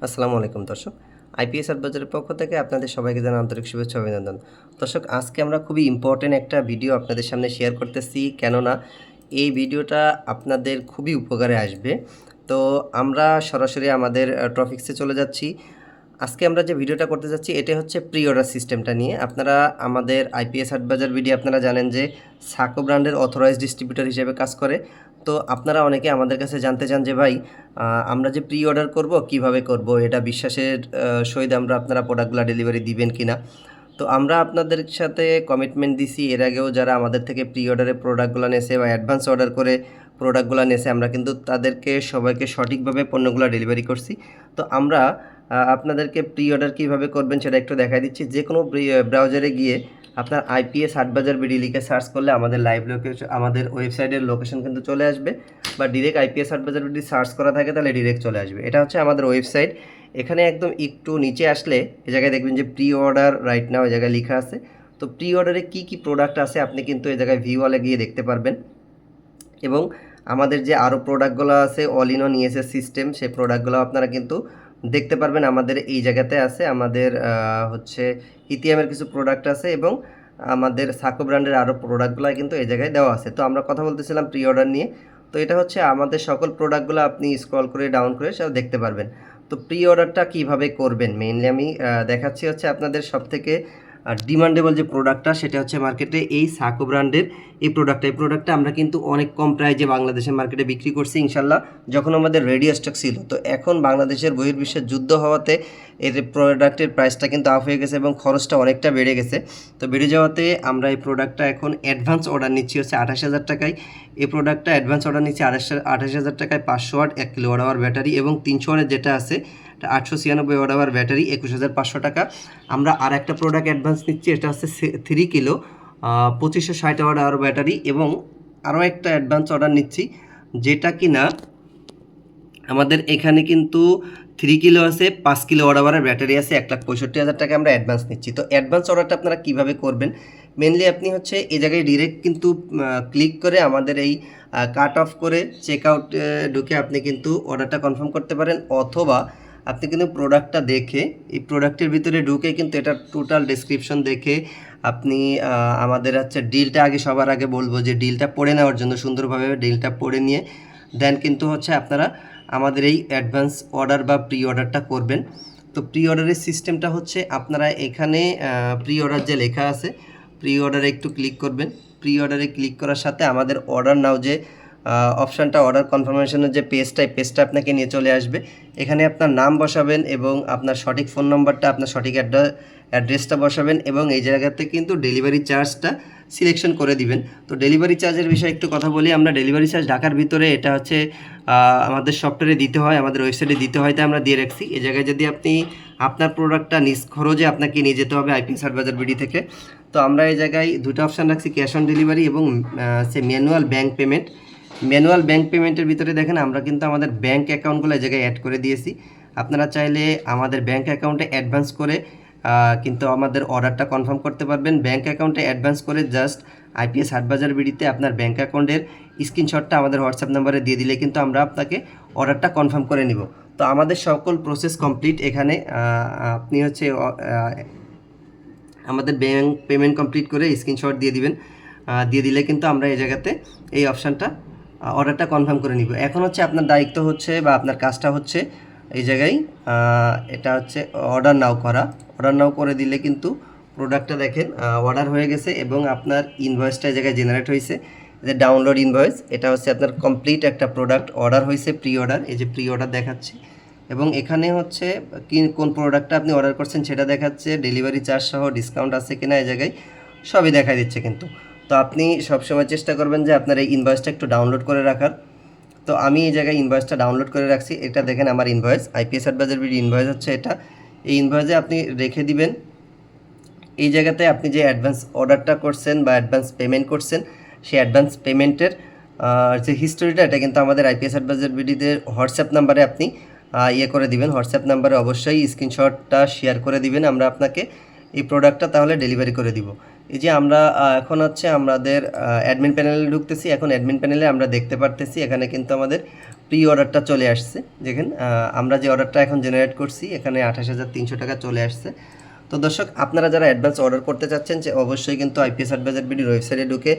আসসালামু আলাইকুম দর্শক। আইপিএস অ্যাডভাইজারের পক্ষ থেকে আপনাদের সবাইকে জানাই আন্তরিক শুভেচ্ছা ও অভিনন্দন। দর্শক, আজকে আমরা খুবই ইম্পর্টেন্ট একটা ভিডিও আপনাদের সামনে শেয়ার করতেছি, কেননা এই ভিডিওটা আপনাদের খুবই উপকারে আসবে। তো আমরা সরাসরি আমাদের টপিকসে চলে যাচ্ছি। আজকে আমরা যে ভিডিওটা করতে যাচ্ছি এটা হচ্ছে প্রি অর্ডার সিস্টেমটা নিয়ে। আপনারা আমাদের আইপিএস অ্যাডভাইজার ভিডিও আপনারা জানেন যে সাকো ব্র্যান্ডের অথরাইজড ডিস্ট্রিবিউটর হিসেবে কাজ করে। তো আপনারা অনেকে আমাদের কাছে জানতে চান যে ভাই, আমরা যে প্রি অর্ডার করব কিভাবে করব, এটা বিশ্বাসের সহিত আমরা আপনারা প্রোডাক্টগুলো ডেলিভারি দিবেন কিনা। তো আমরা আপনাদের সাথে কমিটমেন্ট দিছি, এর আগেও যারা আমাদের থেকে প্রি অর্ডারে প্রোডাক্টগুলো নেছে বা অ্যাডভান্স অর্ডার করে প্রোডাক্টগুলো নেছে, আমরা কিন্তু তাদেরকে সবাইকে সঠিকভাবে পণ্যগুলো ডেলিভারি করছি। তো আমরা আপনাদেরকে প্রি অর্ডার কীভাবে করবেন সেটা একটু দেখাই দিচ্ছি। যে কোনো ব্রাউজারে গিয়ে আপনার আইপিএস অ্যাডভাইজার বিডি লিখে সার্চ করলে আমাদের লাইভ লোকেশন, আমাদের ওয়েবসাইটের লোকেশন কিন্তু চলে আসবে, বা direct IPS advisor BD search করা থাকে তাহলে ডিরেক্ট চলে আসবে। এটা হচ্ছে আমাদের ওয়েবসাইট। এখানে একদম একটু নিচে আসলে এই জায়গায় দেখবেন যে প্রি অর্ডার রাইট নাও, এই জায়গায় লেখা আছে। তো প্রি অর্ডারে কী কী প্রোডাক্ট আছে আপনি কিন্তু এই জায়গায় ভিউ ওয়ালে গিয়ে দেখতে পারবেন। এবং আমাদের যে আরও প্রোডাক্টগুলো আছে all in one ESS system, সেই প্রোডাক্টগুলো আপনারা কিন্তু দেখতে পারবেন। আমাদের এই জায়গাতে আছে আমাদের হচ্ছে ইতিএমের কিছু প্রোডাক্ট আছে, এবং আমাদের সাকো ব্র্যান্ডের আরও প্রোডাক্টগুলো কিন্তু এই জায়গায় দেওয়া আছে। তো আমরা কথা বলতেছিলাম প্রি অর্ডার নিয়ে। তো এটা হচ্ছে আমাদের সকল প্রোডাক্টগুলো আপনি স্ক্রল করে ডাউন করে সব দেখতে পারবেন। তো প্রি অর্ডারটা কীভাবে করবেন মেইনলি আমি দেখাচ্ছি। হচ্ছে আপনাদের সবথেকে ডিমান্ডেবল যে প্রোডাক্টটা সেটা হচ্ছে মার্কেটে এই সাকো ব্র্যান্ডের এই প্রোডাক্টটা আমরা কিন্তু অনেক কম প্রাইজে বাংলাদেশের মার্কেটে বিক্রি করছি ইনশাল্লাহ, যখন আমাদের রেডি স্টক ছিল। তো এখন বাংলাদেশের বহির্বিশ্বের যুদ্ধ হওয়াতে এর প্রোডাক্টের প্রাইসটা কিন্তু আপ হয়ে গেছে এবং খরচটা অনেকটা বেড়ে গেছে। তো বেড়ে যাওয়াতে আমরা এই প্রোডাক্টটা এখন অ্যাডভান্স অর্ডার নিচ্ছি হচ্ছে 28,000 টাকায়। এই প্রোডাক্টটা অ্যাডভান্স অর্ডার নিচ্ছি 28,000 টাকায়, 500 ওয়াট 1 কিলোওয়াট আওয়ার ব্যাটারি, এবং 300 ওয়াটের যেটা আছে 896 ওয়াট আওয়ার ব্যাটারি, 21,500 টাকা। আমরা আর একটা প্রোডাক্ট অ্যাডভান্স নিচ্ছি, এটা হচ্ছে 3 কিলো 2560 ওয়াট আওয়ার ব্যাটারি, এবং আরও একটা অ্যাডভান্স অর্ডার নিচ্ছি যেটা কিনা আমাদের এখানে কিন্তু 3 কিলো আছে, 5 কিলো ওয়াট আওয়ারের ব্যাটারি আছে, 1,65,000 টাকা আমরা অ্যাডভান্স নিচ্ছি। তো অ্যাডভান্স অর্ডারটা আপনারা কীভাবে করবেন, মেনলি আপনি হচ্ছে এই জায়গায় ডিরেক্ট কিন্তু ক্লিক করে আমাদের এই কাট অফ করে চেক আউটে ঢুকে আপনি কিন্তু অর্ডারটা কনফার্ম করতে পারেন, অথবা আপনি কিন্তু প্রোডাক্টটা দেখে এই প্রোডাক্টের ভিতরে ঢুকে কিন্তু এটা টোটাল ডেসক্রিপশন দেখে আপনি আমাদের হচ্ছে ডিলটা আগে সবার আগে বলবো যে ডিলটা পড়ে নেওয়ার জন্য, সুন্দরভাবে ডিলটা পড়ে নিয়ে দেন কিন্তু হচ্ছে আপনারা আমাদের এই অ্যাডভান্স অর্ডার বা প্রি অর্ডারটা করবেন। তো প্রি অর্ডারের সিস্টেমটা হচ্ছে আপনারা এখানে প্রি অর্ডার যে লেখা আছে প্রি অর্ডারে একটু ক্লিক করবেন। প্রি অর্ডারে ক্লিক করার সাথে আমাদের অর্ডার নাও যে অপশানটা, অর্ডার কনফার্মেশনের যে পেজটা আপনাকে নিয়ে চলে আসবে। এখানে আপনার নাম বসাবেন এবং আপনার সঠিক ফোন নম্বরটা, আপনার সঠিক অ্যাড্রেসটা বসাবেন, এবং এই জায়গাতে কিন্তু ডেলিভারি চার্জটা সিলেকশন করে দিবেন। তো ডেলিভারি চার্জের বিষয়ে একটু কথা বলি। আমরা ডেলিভারি চার্জ ঢাকার ভিতরে এটা হচ্ছে আমাদের সফটওয়্যারে দিতে হয়, আমাদের ওয়েবসাইটে দিতে হয়, তাই আমরা দিয়ে রাখছি। এই জায়গায় যদি আপনি আপনার প্রোডাক্টটা নিজ খরচে আপনাকে নিয়ে যেতে হবে আইপিএস অ্যাডভাইজার বিডি থেকে। তো আমরা এই জায়গায় দুটো অপশান রাখছি, ক্যাশ অন ডেলিভারি এবং সে manual bank payment. Manual bank পেমেন্টের ভিতরে দেখেন আমরা কিন্তু আমাদের ব্যাঙ্ক অ্যাকাউন্টগুলো এই জায়গায় অ্যাড করে দিয়েছি। আপনারা চাইলে আমাদের ব্যাঙ্ক অ্যাকাউন্টে অ্যাডভান্স করে কিন্তু আমাদের অর্ডারটা কনফার্ম করতে পারবেন। ব্যাঙ্ক অ্যাকাউন্টে অ্যাডভান্স করে জাস্ট আইপিএস অ্যাডভাইজার বিডিতে আপনার ব্যাঙ্ক অ্যাকাউন্টের স্ক্রিনশটটা আমাদের হোয়াটসঅ্যাপ নাম্বারে দিয়ে দিলে কিন্তু আমরা আপনাকে অর্ডারটা কনফার্ম করে নিব। তো আমাদের সকল প্রসেস কমপ্লিট। এখানে আপনি হচ্ছে আমাদের ব্যাঙ্ক পেমেন্ট কমপ্লিট করে স্ক্রিনশট দিয়ে দিবেন, দিয়ে দিলে কিন্তু আমরা এই জায়গাতে এই অপশানটা অর্ডারটা কনফার্ম করে নিব। এখন হচ্ছে আপনার দায়িত্ব হচ্ছে বা আপনার কাজটা হচ্ছে এই জায়গায় এটা হচ্ছে অর্ডার নাও করা। অর্ডার নাও করে দিলে কিন্তু প্রোডাক্টটা দেখেন অর্ডার হয়ে গেছে, এবং আপনার ইনভয়েসটা এই জায়গায় জেনারেট হয়েছে, যে ডাউনলোড ইনভয়েস। এটা হচ্ছে আপনার কমপ্লিট একটা প্রোডাক্ট অর্ডার হয়েছে, প্রি অর্ডার, এই যে প্রি অর্ডার দেখাচ্ছে, এবং এখানে হচ্ছে কোন প্রোডাক্টটা আপনি অর্ডার করছেন সেটা দেখাচ্ছে, ডেলিভারি চার্জ সহ ডিসকাউন্ট আছে কিনা এই জায়গায় সবই দেখা দিচ্ছে কিন্তু। তো আপনি সবসময় চেষ্টা করবেন যে আপনার এই ইনভয়েসটা একটু ডাউনলোড করে রাখার। তো আমি এই জায়গায় ইনভয়েসটা ডাউনলোড করে রাখছি। এটা দেখেন আমার invoice, IPS advisor BD invoice হচ্ছে এটা। এই ইনভয়েসে আপনি রেখে দিবেন। এই জায়গাতে আপনি যে অ্যাডভান্স অর্ডারটা করছেন বা অ্যাডভান্স পেমেন্ট করছেন, সেই অ্যাডভান্স পেমেন্টের যে হিস্টোরিটা এটা কিন্তু আমাদের আইপিএস অ্যাডভাইজার বিডিতে হোয়াটসঅ্যাপ নাম্বারে আপনি ইয়ে করে দিবেন। হোয়াটসঅ্যাপ নাম্বারে অবশ্যই স্ক্রিনশটটা শেয়ার করে দিবেন, আমরা আপনাকে এই প্রোডাক্টটা তাহলে ডেলিভারি করে দিব। এই যে আমরা এখন হচ্ছে আমাদের অ্যাডমিন প্যানেলে ঢুকতেছি। এখন অ্যাডমিন প্যানেলে আমরা দেখতে পারতেছি এখানে কিন্তু আমাদের প্রি অর্ডারটা চলে আসছে। দেখেন আমরা যে অর্ডারটা এখন জেনারেট করছি এখানে 28,300 টাকা চলে আসছে। তো দর্শক, আপনারা যারা অ্যাডভান্স অর্ডার করতে চাচ্ছেন যে অবশ্যই কিন্তু আইপিএস অ্যাডভাইজার বিডির ওয়েবসাইটে ঢুকে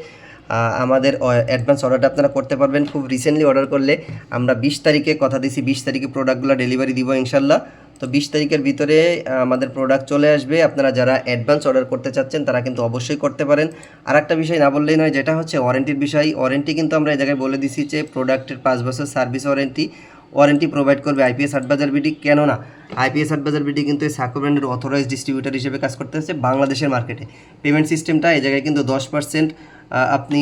আমাদের অ্যাডভান্স অর্ডারটা আপনারা করতে পারবেন। খুব রিসেন্টলি অর্ডার করলে আমরা 20 তারিখে কথা দিছি, 20 তারিখে প্রোডাক্টগুলো ডেলিভারি দিব ইনশাল্লাহ। তো 20 তারিখের ভিতরে আমাদের প্রোডাক্ট চলে আসবে। আপনারা যারা অ্যাডভান্স অর্ডার করতে চাচ্ছেন তারা কিন্তু অবশ্যই করতে পারেন। আর একটা বিষয় না বললেই নয়, যেটা হচ্ছে ওয়ারেন্টির বিষয়। ওয়ারেন্টি কিন্তু আমরা এই জায়গায় বলে দিছি যে প্রোডাক্টের 5 বছর সার্ভিস ওয়ারেন্টি প্রোভাইড করবে আইপিএস অ্যাডভাইজার বিডি। কেননা আইপিএস অ্যাডভাইজার বিডি কিন্তু এই সাকো ব্র্যান্ডের অথরাইজড ডিস্ট্রিবিউটর হিসেবে কাজ করতে হচ্ছে বাংলাদেশের মার্কেটে। পেমেন্ট সিস্টেমটা এই জায়গায় কিন্তু 10% আপনি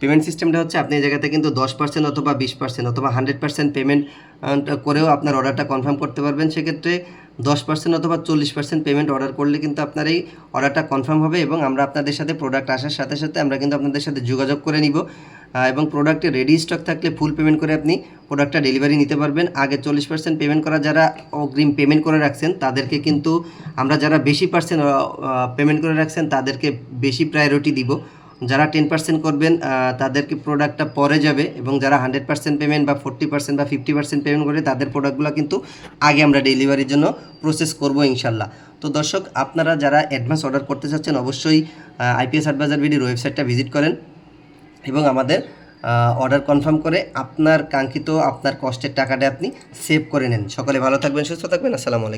পেমেন্ট সিস্টেমটা হচ্ছে আপনি এই জায়গাতে কিন্তু 10% অথবা 20% অথবা 100% পেমেন্ট করেও আপনার অর্ডারটা কনফার্ম করতে পারবেন। সেক্ষেত্রে 10% অথবা 40% পেমেন্ট অর্ডার করলে কিন্তু আপনার এই অর্ডারটা কনফার্ম হবে এবং আমরা আপনাদের সাথে প্রোডাক্ট আসার সাথে সাথে আমরা কিন্তু আপনাদের সাথে যোগাযোগ করে নিব এবং প্রোডাক্টে রেডি স্টক থাকলে ফুল পেমেন্ট করে আপনি প্রোডাক্টটা ডেলিভারি নিতে পারবেন। আগে 40% পেমেন্ট করা যারা অগ্রিম পেমেন্ট করে রাখছেন তাদেরকে কিন্তু আমরা, যারা বেশি পার্সেন্ট পেমেন্ট করে রাখছেন তাদেরকে বেশি প্রায়োরিটি দিব। যারা 10% করবেন তাদেরকে প্রোডাক্টটা পরে যাবে এবং যারা 100% পেমেন্ট বা 40% বা 50% পেমেন্ট করে তাদের প্রোডাক্টগুলো কিন্তু আগে আমরা ডেলিভারির জন্য প্রসেস করব ইনশাল্লাহ। তো দর্শক, আপনারা যারা অ্যাডভান্স অর্ডার করতে চাচ্ছেন অবশ্যই আইপিএস অ্যাডভাইজার বিডির ওয়েবসাইটটা ভিজিট করেন এবং আমাদের অর্ডার কনফার্ম করে আপনার কাঙ্ক্ষিত আপনার কষ্টের টাকাটা আপনি সেভ করে নেন। সকলে ভালো থাকবেন, সুস্থ থাকবেন। আসসালামু আলাইকুম।